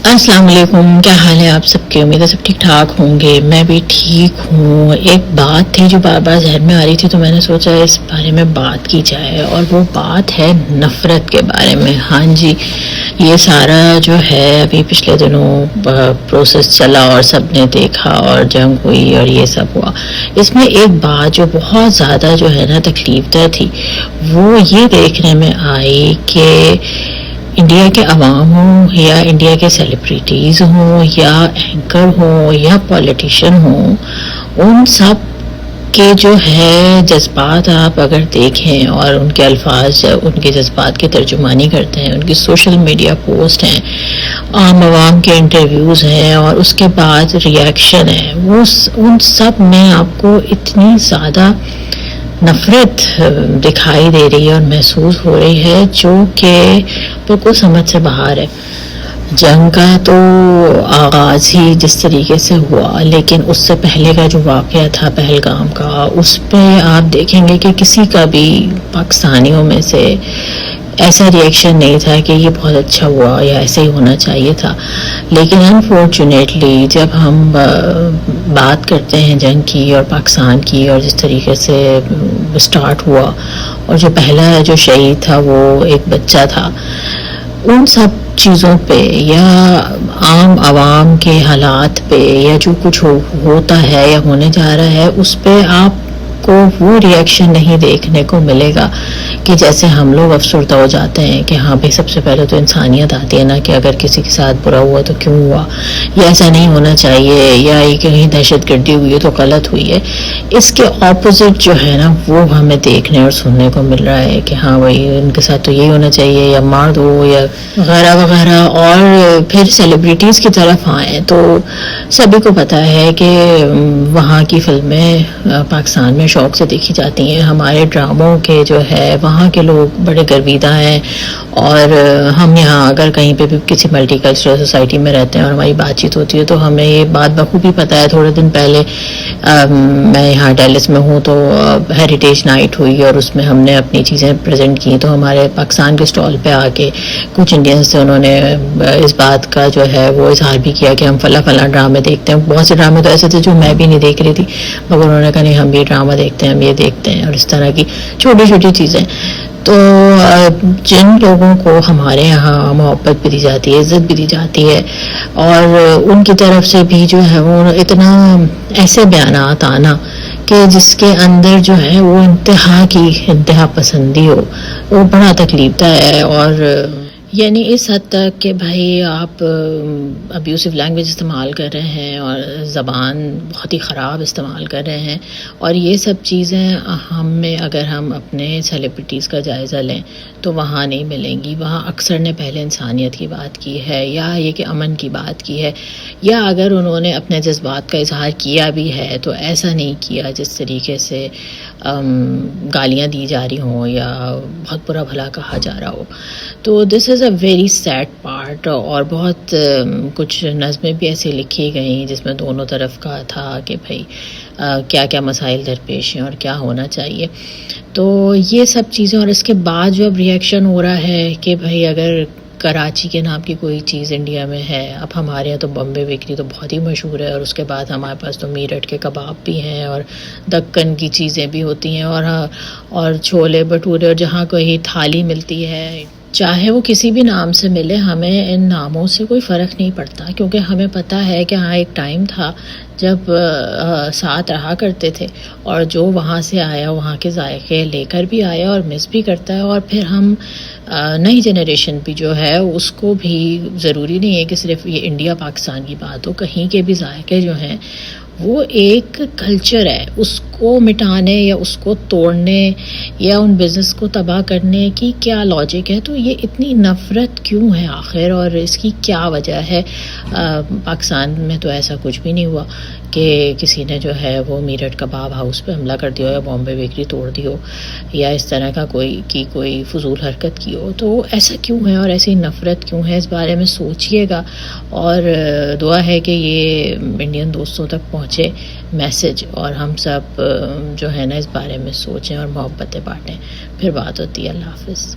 السلام علیکم، کیا حال ہے آپ سب کے؟ امید ہے سب ٹھیک ٹھاک ہوں گے. میں بھی ٹھیک ہوں. ایک بات تھی جو بار بار ذہن میں آ رہی تھی تو میں نے سوچا اس بارے میں بات کی جائے، اور وہ بات ہے نفرت کے بارے میں. ہاں جی، یہ سارا جو ہے ابھی پچھلے دنوں پروسیس چلا اور سب نے دیکھا اور جنگ ہوئی اور یہ سب ہوا. اس میں ایک بات جو بہت زیادہ جو ہے نا تکلیف دہ تھی، وہ یہ دیکھنے میں آئی کہ انڈیا کے عوام ہوں یا انڈیا کے سیلیبریٹیز ہوں یا اینکر ہوں یا پولیٹیشین ہوں، ان سب کے جو ہے جذبات آپ اگر دیکھیں اور ان کے الفاظ ان کے جذبات کی ترجمانی کرتے ہیں، ان کی سوشل میڈیا پوسٹ ہیں، عام عوام کے انٹرویوز ہیں اور اس کے بعد ریئیکشن ہے، وہ ان سب میں آپ کو اتنی زیادہ نفرت دکھائی دے رہی ہے اور محسوس ہو رہی ہے جو کہ بالکل سمجھ سے باہر ہے. جنگ کا تو آغاز ہی جس طریقے سے ہوا، لیکن اس سے پہلے کا جو واقعہ تھا پہلگام کا، اس پہ آپ دیکھیں گے کہ کسی کا بھی پاکستانیوں میں سے ایسا ریئیکشن نہیں تھا کہ یہ بہت اچھا ہوا یا ایسے ہی ہونا چاہیے تھا. لیکن انفارچونیٹلی جب ہم بات کرتے ہیں جنگ کی اور پاکستان کی اور جس طریقے سے سٹارٹ ہوا، اور جو پہلا جو شہید تھا وہ ایک بچہ تھا، ان سب چیزوں پہ یا عام عوام کے حالات پہ یا جو کچھ ہوتا ہے یا ہونے جا رہا ہے، اس پہ آپ کو وہ ریئیکشن نہیں دیکھنے کو ملے گا کہ جیسے ہم لوگ افسردہ ہو جاتے ہیں کہ ہاں بھائی سب سے پہلے تو انسانیت آتی ہے نا، کہ اگر کسی کے ساتھ برا ہوا تو کیوں ہوا، یا ایسا نہیں ہونا چاہیے، یا یہ کہیں دہشت گردی ہوئی ہے تو غلط ہوئی ہے. اس کے اپوزٹ جو ہے نا وہ ہمیں دیکھنے اور سننے کو مل رہا ہے کہ ہاں بھائی ان کے ساتھ تو یہی ہونا چاہیے، یا مار دو یا وغیرہ وغیرہ. اور پھر سیلیبریٹیز کی طرف آئیں تو سبھی کو پتہ ہے کہ وہاں کی فلمیں پاکستان میں شوق سے دیکھی جاتی ہیں، ہمارے ڈراموں کے جو ہے وہاں کے لوگ بڑے گرویدہ ہیں، اور ہم یہاں اگر کہیں پہ بھی کسی ملٹی کلچرل سوسائٹی میں رہتے ہیں اور ہماری بات چیت ہوتی ہے تو ہمیں یہ بات بخوبی پتہ ہے. تھوڑے دن پہلے میں یہاں ڈیلس میں ہوں تو ہیریٹیج نائٹ ہوئی اور اس میں ہم نے اپنی چیزیں پریزنٹ کی، تو ہمارے پاکستان کے اسٹال پہ آ کے کچھ انڈینس سے انہوں نے اس بات کا جو ہے وہ اظہار بھی کیا کہ ہم فلاں ڈرامے دیکھتے ہیں. بہت سے ڈرامے تو ایسے تھے جو میں بھی نہیں دیکھ رہی تھی، مگر انہوں نے کہا نہیں ہم یہ ڈرامہ دیکھتے ہیں، ہم یہ دیکھتے ہیں، اور اس طرح کی چھوٹی چھوٹی چیزیں. تو جن لوگوں کو ہمارے یہاں محبت بھی دی جاتی ہے، عزت بھی دی جاتی ہے، اور ان کی طرف سے بھی جو ہے وہ اتنا ایسے بیانات آنا کہ جس کے اندر جو ہے وہ انتہا پسندی ہو، وہ بڑا تکلیف دہ ہے. اور یعنی اس حد تک کہ بھائی آپ ابیوسو لینگویج استعمال کر رہے ہیں اور زبان بہت ہی خراب استعمال کر رہے ہیں، اور یہ سب چیزیں ہمیں اگر ہم اپنے سیلیبریٹیز کا جائزہ لیں تو وہاں نہیں ملیں گی. وہاں اکثر نے پہلے انسانیت کی بات کی ہے، یا یہ کہ امن کی بات کی ہے، یا اگر انہوں نے اپنے جذبات کا اظہار کیا بھی ہے تو ایسا نہیں کیا جس طریقے سے گالیاں دی جا رہی ہوں یا بہت برا بھلا کہا جا رہا ہو. تو دس از اے ویری سیڈ پارٹ. اور بہت کچھ نظمیں بھی ایسی لکھی گئیں جس میں دونوں طرف کا تھا کہ بھائی کیا کیا مسائل درپیش ہیں اور کیا ہونا چاہیے. تو یہ سب چیزیں، اور اس کے بعد جو اب ریئیکشن ہو رہا ہے کہ بھائی اگر کراچی کے نام کی کوئی چیز انڈیا میں ہے، اب ہمارے یہاں تو بمبے بیکری تو بہت ہی مشہور ہے، اور اس کے بعد ہمارے پاس تو میرٹھ کے کباب بھی ہیں اور دکن کی چیزیں بھی ہوتی ہیں، اور چھولے بھٹورے، اور جہاں کوئی تھالی ملتی ہے چاہے وہ کسی بھی نام سے ملے، ہمیں ان ناموں سے کوئی فرق نہیں پڑتا، کیونکہ ہمیں پتہ ہے کہ ہاں ایک ٹائم تھا جب ساتھ رہا کرتے تھے، اور جو وہاں سے آیا وہاں کے ذائقے لے کر بھی آیا اور مس بھی کرتا ہے. اور پھر ہم نئی جنریشن بھی جو ہے اس کو بھی ضروری نہیں ہے کہ صرف یہ انڈیا پاکستان کی بات ہو، کہیں کے بھی ذائقے جو ہیں وہ ایک کلچر ہے، اس کو مٹانے یا اس کو توڑنے یا ان بزنس کو تباہ کرنے کی کیا لاجک ہے؟ تو یہ اتنی نفرت کیوں ہے آخر، اور اس کی کیا وجہ ہے؟ پاکستان میں تو ایسا کچھ بھی نہیں ہوا کہ کسی نے جو ہے وہ میرٹھ کباب ہاؤس پہ حملہ کر دیا ہو یا بامبے بیکری توڑ دی ہو یا اس طرح کا کوئی فضول حرکت کی ہو. تو ایسا کیوں ہے اور ایسی نفرت کیوں ہے؟ اس بارے میں سوچئے گا، اور دعا ہے کہ یہ انڈین دوستوں تک پہنچے میسج، اور ہم سب جو ہے نا اس بارے میں سوچیں اور محبتیں بانٹیں. پھر بات ہوتی ہے. اللہ حافظ.